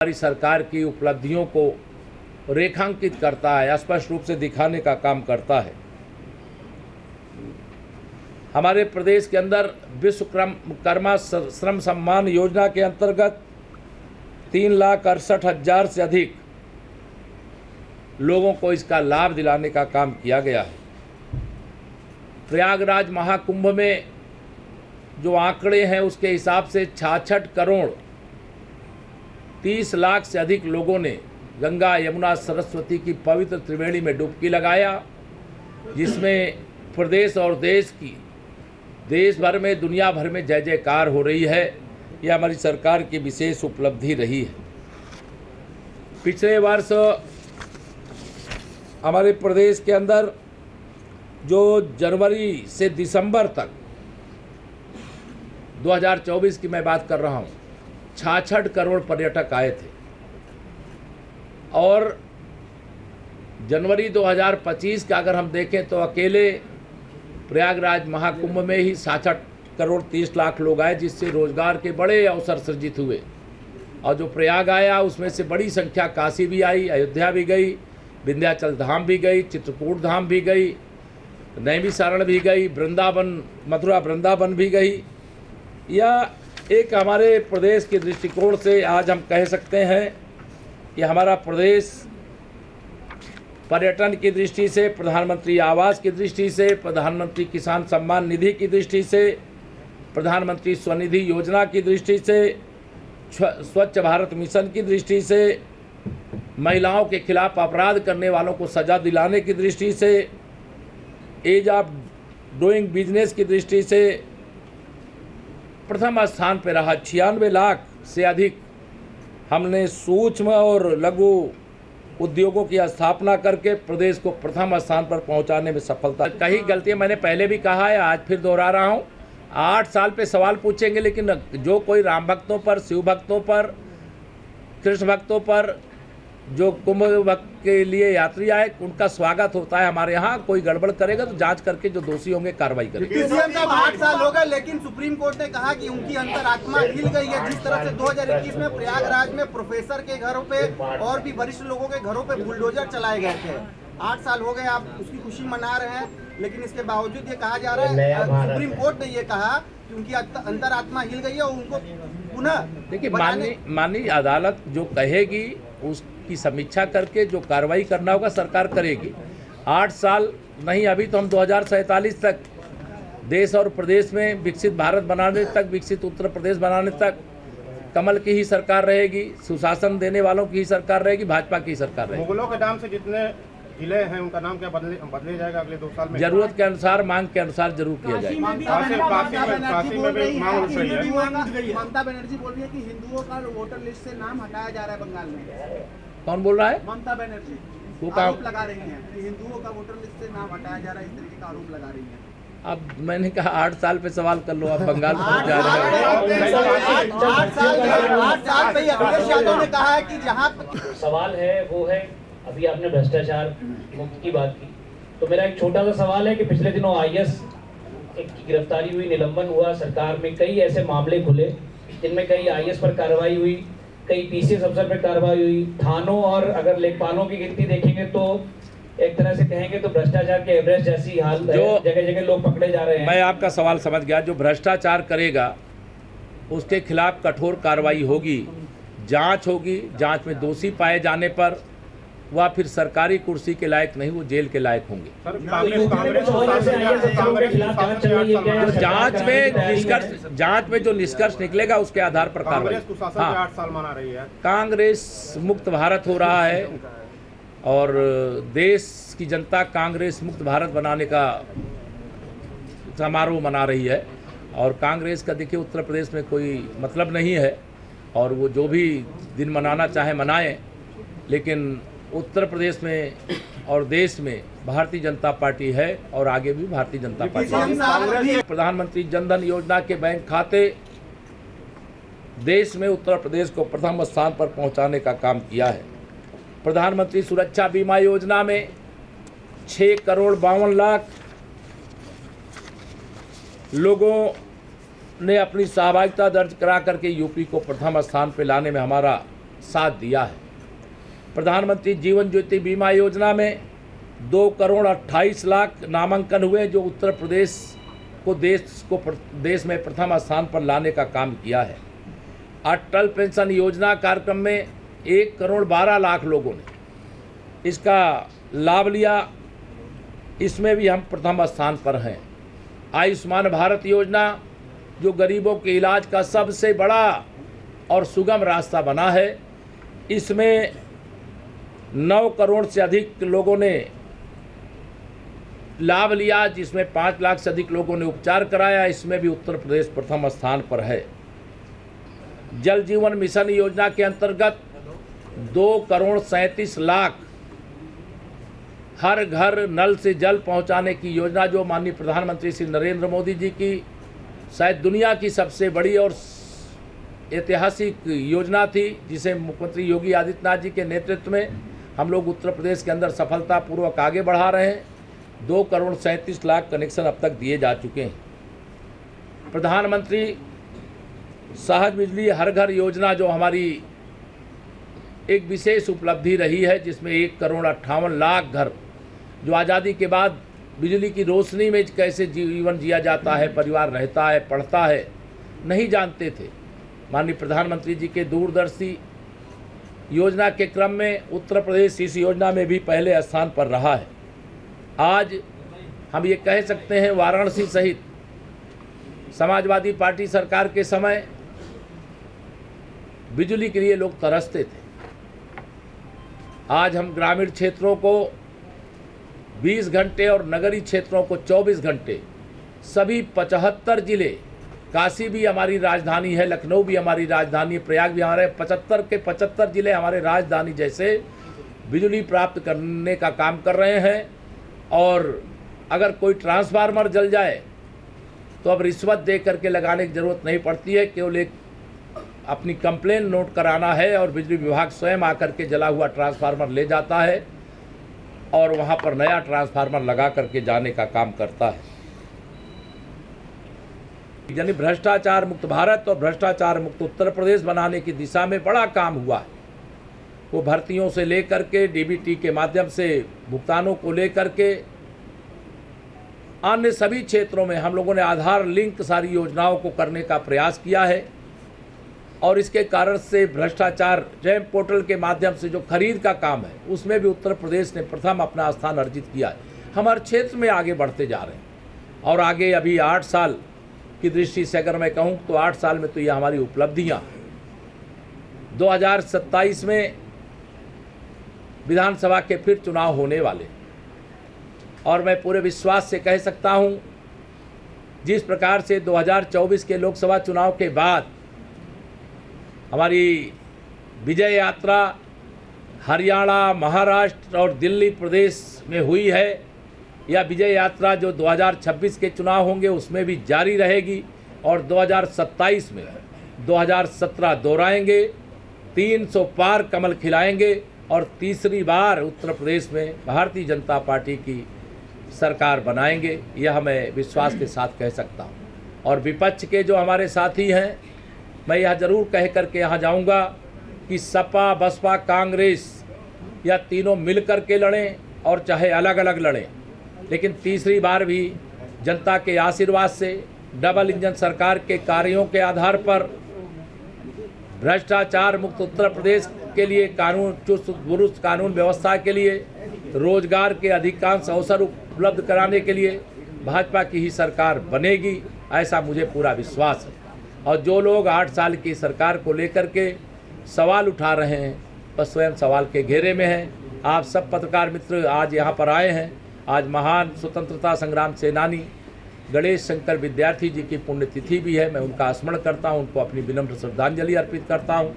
हमारी सरकार की उपलब्धियों को रेखांकित करता है, स्पष्ट रूप से दिखाने का काम करता है। हमारे प्रदेश के अंदर विश्वकर्मा श्रम सम्मान योजना के अंतर्गत 3,68,000 से अधिक लोगों को इसका लाभ दिलाने का काम किया गया है। प्रयागराज महाकुंभ में जो आंकड़े हैं उसके हिसाब से 66 करोड़ 30 लाख से अधिक लोगों ने गंगा यमुना सरस्वती की पवित्र त्रिवेणी में डुबकी लगाया, जिसमें प्रदेश और देश भर में दुनिया भर में जय जयकार हो रही है। यह हमारी सरकार की विशेष उपलब्धि रही है। पिछले वर्ष हमारे प्रदेश के अंदर जो जनवरी से दिसंबर तक 2024 की मैं बात कर रहा हूँ, 66 करोड़ पर्यटक आए थे और जनवरी 2025 का अगर हम देखें तो अकेले प्रयागराज महाकुंभ में ही 66 करोड़ 30 लाख लोग आए, जिससे रोजगार के बड़े अवसर सृजित हुए। और जो प्रयाग आया उसमें से बड़ी संख्या काशी भी आई, अयोध्या भी गई, विंध्याचल धाम भी गई, चित्रकूट धाम भी गई, नैमिषारण भी गई, वृंदावन मथुरा वृंदावन भी गई। यह एक हमारे प्रदेश के दृष्टिकोण से आज हम कह सकते हैं कि हमारा प्रदेश पर्यटन की दृष्टि से, प्रधानमंत्री आवास की दृष्टि से, प्रधानमंत्री किसान सम्मान निधि की दृष्टि से, प्रधानमंत्री स्वनिधि योजना की दृष्टि से, स्वच्छ भारत मिशन की दृष्टि से, महिलाओं के खिलाफ अपराध करने वालों को सजा दिलाने की दृष्टि से, एज ऑफ डूइंग बिजनेस की दृष्टि से प्रथम स्थान पर रहा। 96 लाख से अधिक हमने सूक्ष्म और लघु उद्योगों की स्थापना करके प्रदेश को प्रथम स्थान पर पहुंचाने में सफलता। कई गलतियां मैंने पहले भी कहा है, आज फिर दोहरा रहा हूं। 8 साल पे सवाल पूछेंगे, लेकिन जो कोई राम भक्तों पर, शिव भक्तों पर, कृष्ण भक्तों पर, जो कुंभ भक्त के लिए यात्री आए, उनका स्वागत होता है हमारे यहाँ। कोई गड़बड़ करेगा तो जांच करके जो दोषी होंगे कार्रवाई करेंगे। सीएम साहब 8 साल हो गए, लेकिन सुप्रीम कोर्ट ने कहा कि उनकी अंतरात्मा हिल गई है। जिस तरह से 2021 में प्रयागराज में प्रोफेसर के घरों पे और भी वरिष्ठ लोगों के घरों पे बुलडोजर चलाए गए थे। 8 साल हो गए, आप उसकी खुशी मना रहे हैं, लेकिन इसके बावजूद ये कहा जा रहा है, सुप्रीम कोर्ट ने ये कहा कि उनकी अंतरात्मा हिल गई है और उनको पुनः देखिए, माननीय अदालत जो कहेगी उसकी समीक्षा करके जो कार्रवाई करना होगा सरकार करेगी। 8 साल नहीं, अभी तो हम 2047 तक देश और प्रदेश में विकसित भारत बनाने तक, विकसित उत्तर प्रदेश बनाने तक कमल की ही सरकार रहेगी, सुशासन देने वालों की ही सरकार रहेगी, भाजपा की ही सरकार रहेगी। मुगलों के नाम से जितने जिले हैं उनका नाम क्या बदले जाएगा अगले 2 साल में? जरूरत के अनुसार, मांग के अनुसार जरूर किया जाएगा। ममता बनर्जी बोल रही है कि हिंदुओं का वोटर लिस्ट से नाम हटाया जा रहा है बंगाल में। कौन बोल रहा है? ममता बनर्जी वो आरोप लगा रही हैं कि हिंदुओं का वोटर लिस्ट से नाम हटाया जा रहा है, इस तरीके का आरोप लगा रही हैं। अब मैंने कहा 8 साल पे सवाल कर लो, आप बंगाल पहुंच जा रहे हैं। 8 साल पे अखिलेश यादव ने कहा है कि जहाँ सवाल है वो है, अभी आपने भ्रष्टाचार मुक्त की बात की, तो मेरा एक छोटा सा सवाल है कि पिछले दिनों IAS की गिरफ्तारी हुई, निलंबन हुआ, सरकार में कई ऐसे मामले खुले जिनमें कई IAS पर कार्रवाई हुई, कई PCS अफसर पर कार्रवाई हुई, थानों और अगर लेखपालों की गिनती देखेंगे तो एक तरह से कहेंगे तो भ्रष्टाचार के एवरेज जैसी हाल है, जगह जगह लोग पकड़े जा रहे हैं। मैं आपका सवाल समझ गया। जो भ्रष्टाचार करेगा उसके खिलाफ कठोर कार्रवाई होगी, जांच होगी, जांच में दोषी पाए जाने पर वह फिर सरकारी कुर्सी के लायक नहीं, वो जेल के लायक होंगे। जांच में जो निष्कर्ष निकलेगा उसके आधार पर कार्रवाई। हाँ, 8 साल मना रही है कांग्रेस मुक्त भारत हो रहा है और देश की जनता कांग्रेस मुक्त भारत बनाने का समारोह मना रही है। और कांग्रेस का देखिए उत्तर प्रदेश में कोई मतलब नहीं है, और वो जो भी दिन मनाना चाहे मनाएं, लेकिन उत्तर प्रदेश में और देश में भारतीय जनता पार्टी है और आगे भी भारतीय जनता पार्टी। प्रधानमंत्री जनधन योजना के बैंक खाते देश में उत्तर प्रदेश को प्रथम स्थान पर पहुंचाने का काम किया है। प्रधानमंत्री सुरक्षा बीमा योजना में 6 करोड़ 52 लाख लोगों ने अपनी सहभागिता दर्ज करा करके यूपी को प्रथम स्थान पर लाने में हमारा साथ दिया है। प्रधानमंत्री जीवन ज्योति बीमा योजना में 2,28,00,000 नामांकन हुए, जो उत्तर प्रदेश को देश में प्रथम स्थान पर लाने का काम किया है। अटल पेंशन योजना कार्यक्रम में 1,12,00,000 लोगों ने इसका लाभ लिया, इसमें भी हम प्रथम स्थान पर हैं। आयुष्मान भारत योजना जो गरीबों के इलाज का सबसे बड़ा और सुगम रास्ता बना है, इसमें 9 करोड़ से अधिक लोगों ने लाभ लिया, जिसमें 5 लाख से अधिक लोगों ने उपचार कराया। इसमें भी उत्तर प्रदेश प्रथम स्थान पर है। जल जीवन मिशन योजना के अंतर्गत 2,37,00,000 हर घर नल से जल पहुंचाने की योजना, जो माननीय प्रधानमंत्री श्री नरेंद्र मोदी जी की शायद दुनिया की सबसे बड़ी और ऐतिहासिक योजना थी, जिसे मुख्यमंत्री योगी आदित्यनाथ जी के नेतृत्व में हम लोग उत्तर प्रदेश के अंदर सफलतापूर्वक आगे बढ़ा रहे हैं। 2,37,00,000 कनेक्शन अब तक दिए जा चुके हैं। प्रधानमंत्री सहज बिजली हर घर योजना जो हमारी एक विशेष उपलब्धि रही है, जिसमें 1,58,00,000 घर जो आज़ादी के बाद बिजली की रोशनी में कैसे जीवन जिया जाता है, परिवार रहता है, पढ़ता है, नहीं जानते थे। माननीय प्रधानमंत्री जी के दूरदर्शी योजना के क्रम में उत्तर प्रदेश इस योजना में भी पहले स्थान पर रहा है। आज हम ये कह सकते हैं, वाराणसी सहित समाजवादी पार्टी सरकार के समय बिजली के लिए लोग तरसते थे। आज हम ग्रामीण क्षेत्रों को 20 घंटे और नगरीय क्षेत्रों को 24 घंटे, सभी 75 जिले, काशी भी हमारी राजधानी है, लखनऊ भी हमारी राजधानी है, प्रयाग भी हमारे 75 के 75 जिले हमारे राजधानी जैसे बिजली प्राप्त करने का काम कर रहे हैं। और अगर कोई ट्रांसफार्मर जल जाए तो अब रिश्वत दे करके लगाने की ज़रूरत नहीं पड़ती है, केवल एक अपनी कंप्लेन नोट कराना है और बिजली विभाग स्वयं आकर के जला हुआ ट्रांसफार्मर ले जाता है और वहां पर नया ट्रांसफार्मर लगा करके जाने का काम करता है। यानी भ्रष्टाचार मुक्त भारत और भ्रष्टाचार मुक्त उत्तर प्रदेश बनाने की दिशा में बड़ा काम हुआ है। वो भर्तियों से लेकर के डीबीटी के माध्यम से भुगतानों को लेकर के अन्य सभी क्षेत्रों में हम लोगों ने आधार लिंक सारी योजनाओं को करने का प्रयास किया है। और इसके कारण से भ्रष्टाचार जैम पोर्टल के माध्यम से जो खरीद का काम है, उसमें भी उत्तर प्रदेश ने प्रथम अपना स्थान अर्जित किया है। हम हर क्षेत्र में आगे बढ़ते जा रहे हैं और आगे अभी 8 साल की दृष्टि से अगर मैं कहूँ तो 8 साल में तो ये हमारी उपलब्धियाँ। 2027 में विधानसभा के फिर चुनाव होने वाले और मैं पूरे विश्वास से कह सकता हूँ, जिस प्रकार से 2024 के लोकसभा चुनाव के बाद हमारी विजय यात्रा हरियाणा, महाराष्ट्र और दिल्ली प्रदेश में हुई है, यह विजय यात्रा जो 2026 के चुनाव होंगे उसमें भी जारी रहेगी और 2027 में 2017 दोहराएंगे, 300 पार कमल खिलाएंगे और तीसरी बार उत्तर प्रदेश में भारतीय जनता पार्टी की सरकार बनाएंगे। यह मैं विश्वास के साथ कह सकता हूँ। और विपक्ष के जो हमारे साथी हैं, मैं यह जरूर कह कर के यहाँ जाऊँगा कि सपा, बसपा, कांग्रेस या तीनों मिल कर के लड़ें और चाहे अलग अलग लड़ें, लेकिन तीसरी बार भी जनता के आशीर्वाद से डबल इंजन सरकार के कार्यों के आधार पर भ्रष्टाचार मुक्त उत्तर प्रदेश के लिए कानून चुस्त दुरुस्त कानून व्यवस्था के लिए रोजगार के अधिकांश अवसर उपलब्ध कराने के लिए भाजपा की ही सरकार बनेगी, ऐसा मुझे पूरा विश्वास है। और जो लोग 8 साल की सरकार को लेकर के सवाल उठा रहे हैं वह स्वयं सवाल के घेरे में हैं। आप सब पत्रकार मित्र आज यहाँ पर आए हैं। आज महान स्वतंत्रता संग्राम सेनानी गणेश शंकर विद्यार्थी जी की पुण्यतिथि भी है। मैं उनका स्मरण करता हूँ, उनको अपनी विनम्र श्रद्धांजलि अर्पित करता हूँ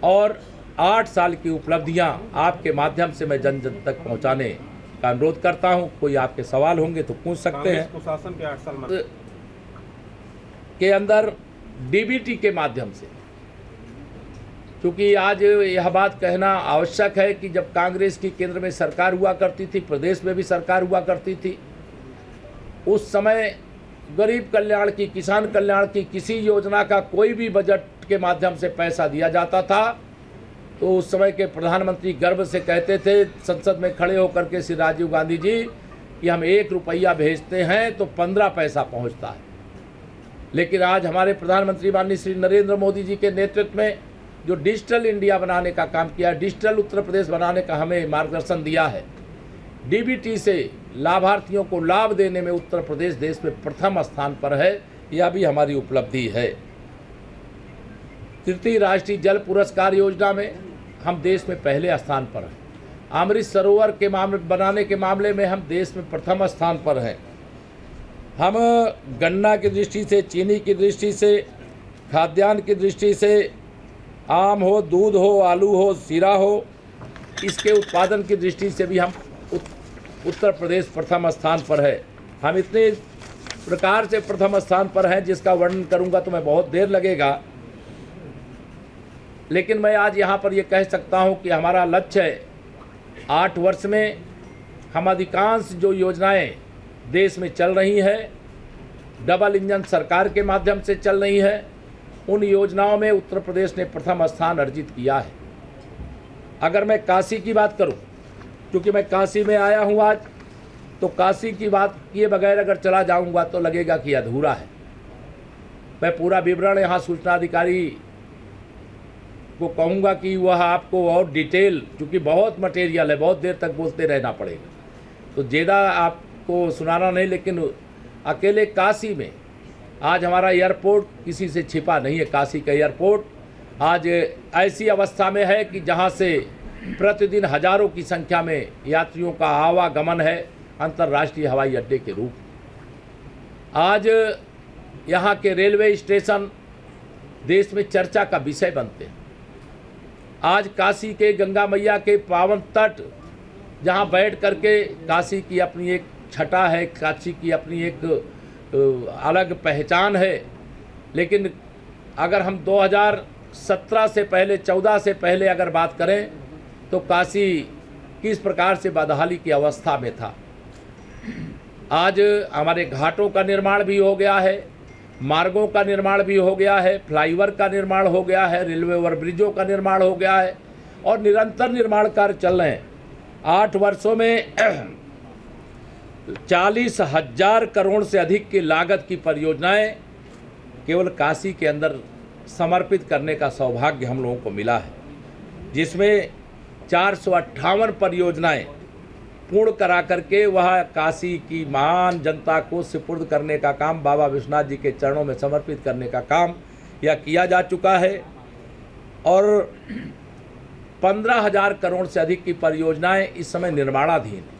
और 8 साल की उपलब्धियाँ आपके माध्यम से मैं जन जन तक पहुँचाने का अनुरोध करता हूँ। कोई आपके सवाल होंगे तो पूछ सकते हैं। शासन के 8 साल के अंदर डीबीटी के माध्यम से, क्योंकि आज यह बात कहना आवश्यक है कि जब कांग्रेस की केंद्र में सरकार हुआ करती थी, प्रदेश में भी सरकार हुआ करती थी, उस समय गरीब कल्याण की, किसान कल्याण की किसी योजना का कोई भी बजट के माध्यम से पैसा दिया जाता था तो उस समय के प्रधानमंत्री गर्व से कहते थे संसद में खड़े होकर के श्री राजीव गांधी जी कि हम 1 रुपया भेजते हैं तो 15 पैसा पहुंचता है। लेकिन आज हमारे प्रधानमंत्री माननीय श्री नरेंद्र मोदी जी के नेतृत्व में जो डिजिटल इंडिया बनाने का काम किया, डिजिटल उत्तर प्रदेश बनाने का हमें मार्गदर्शन दिया है, डीबीटी से लाभार्थियों को लाभ देने में उत्तर प्रदेश देश में प्रथम स्थान पर है। यह भी हमारी उपलब्धि है। तृतीय राष्ट्रीय जल पुरस्कार योजना में हम देश में पहले स्थान पर हैं। अमृत सरोवर के बनाने के मामले में हम देश में प्रथम स्थान पर हैं। हम गन्ना की दृष्टि से, चीनी की दृष्टि से, खाद्यान्न की दृष्टि से, आम हो, दूध हो, आलू हो, जीरा हो, इसके उत्पादन की दृष्टि से भी हम उत्तर प्रदेश प्रथम स्थान पर है। हम इतने प्रकार से प्रथम स्थान पर हैं जिसका वर्णन करूंगा तो मैं बहुत देर लगेगा, लेकिन मैं आज यहाँ पर ये कह सकता हूँ कि हमारा लक्ष्य है 8 वर्ष में हम अधिकांश जो योजनाएं देश में चल रही हैं, डबल इंजन सरकार के माध्यम से चल रही है, उन योजनाओं में उत्तर प्रदेश ने प्रथम स्थान अर्जित किया है। अगर मैं काशी की बात करूं, क्योंकि मैं काशी में आया हूं आज, तो काशी की बात किए बगैर अगर चला जाऊंगा तो लगेगा कि अधूरा है। मैं पूरा विवरण यहाँ सूचना अधिकारी को कहूँगा कि वह आपको और डिटेल, क्योंकि बहुत मटेरियल है, बहुत देर तक बोलते रहना पड़ेगा, तो ज़्यादा आपको सुनाना नहीं। लेकिन अकेले काशी में आज हमारा एयरपोर्ट किसी से छिपा नहीं है। काशी का एयरपोर्ट आज ऐसी अवस्था में है कि जहाँ से प्रतिदिन हजारों की संख्या में यात्रियों का आवागमन है, अंतर्राष्ट्रीय हवाई अड्डे के रूप। आज यहाँ के रेलवे स्टेशन देश में चर्चा का विषय बनते हैं। आज काशी के गंगा मैया के पावन तट, जहाँ बैठ करके काशी की अपनी एक छटा है, काशी की अपनी एक अलग पहचान है। लेकिन अगर हम 2017 से पहले, 14 से पहले अगर बात करें तो काशी किस प्रकार से बदहाली की अवस्था में था। आज हमारे घाटों का निर्माण भी हो गया है, मार्गों का निर्माण भी हो गया है, फ्लाईओवर का निर्माण हो गया है, रेलवे ओवर ब्रिजों का निर्माण हो गया है और निरंतर निर्माण कार्य चल रहे हैं। 8 वर्षों में 40,000 करोड़ से अधिक की लागत की परियोजनाएं केवल काशी के अंदर समर्पित करने का सौभाग्य हम लोगों को मिला है, जिसमें 458 परियोजनाएं पूर्ण करा करके वह काशी की महान जनता को सुपुर्द करने का काम, बाबा विश्वनाथ जी के चरणों में समर्पित करने का काम यह किया जा चुका है। और 15,000 करोड़ से अधिक की परियोजनाएं इस समय निर्माणाधीन हैं।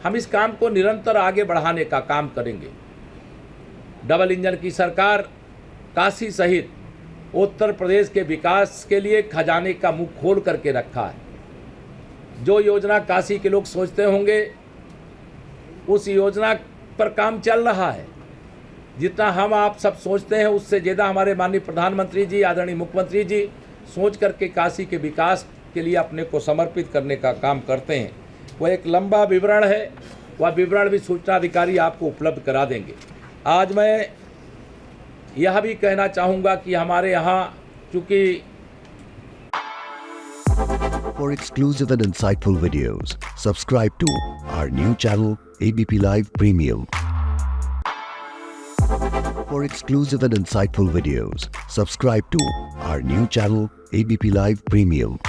हम इस काम को निरंतर आगे बढ़ाने का काम करेंगे। डबल इंजन की सरकार काशी सहित उत्तर प्रदेश के विकास के लिए खजाने का मुंह खोल करके रखा है। जो योजना काशी के लोग सोचते होंगे उस योजना पर काम चल रहा है। जितना हम आप सब सोचते हैं उससे ज़्यादा हमारे माननीय प्रधानमंत्री जी, आदरणीय मुख्यमंत्री जी सोच करके काशी के विकास के लिए अपने को समर्पित करने का काम करते हैं। वह एक लंबा विवरण है, वह विवरण भी सूचना अधिकारी आपको उपलब्ध करा देंगे। आज मैं यह भी कहना चाहूँगा कि हमारे यहाँ चूँकि For exclusive and insightful videos, subscribe to our new channel ABP Live Premium. For exclusive and insightful videos, subscribe to our new channel ABP Live Premium.